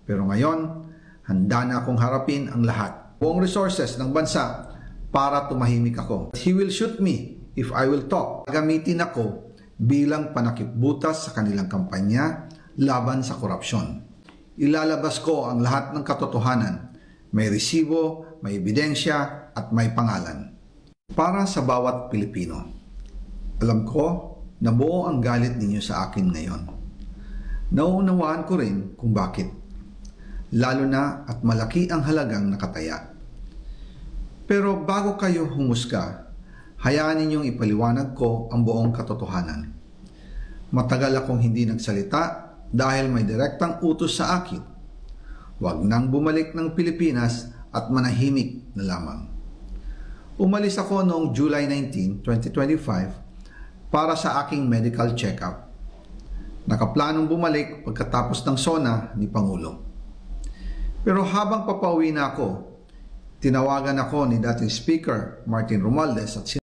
Pero ngayon, handa na akong harapin ang lahat. Buong resources ng bansa para tumahimik ako. He will shoot me if I will talk. Gamitin ako bilang panakipbutas sa kanilang kampanya laban sa korupsyon. Ilalabas ko ang lahat ng katotohanan. May resibo, may ebidensya, at may pangalan. Para sa bawat Pilipino, alam ko na buo ang galit ninyo sa akin ngayon. Nauunawaan ko rin kung bakit. Lalo na at malaki ang halagang nakataya. Pero bago kayo humusga, hayaan ninyong ipaliwanag ko ang buong katotohanan. Matagal akong hindi nagsalita dahil may direktang utos sa akin. Huwag nang bumalik ng Pilipinas at manahimik na lamang. Umalis ako noong July 19, 2025 para sa aking medical check-up. Nakaplanong bumalik pagkatapos ng SONA ni Pangulo. Pero habang papauwi na ako, tinawagan ako ni dating Speaker Martin Romualdez at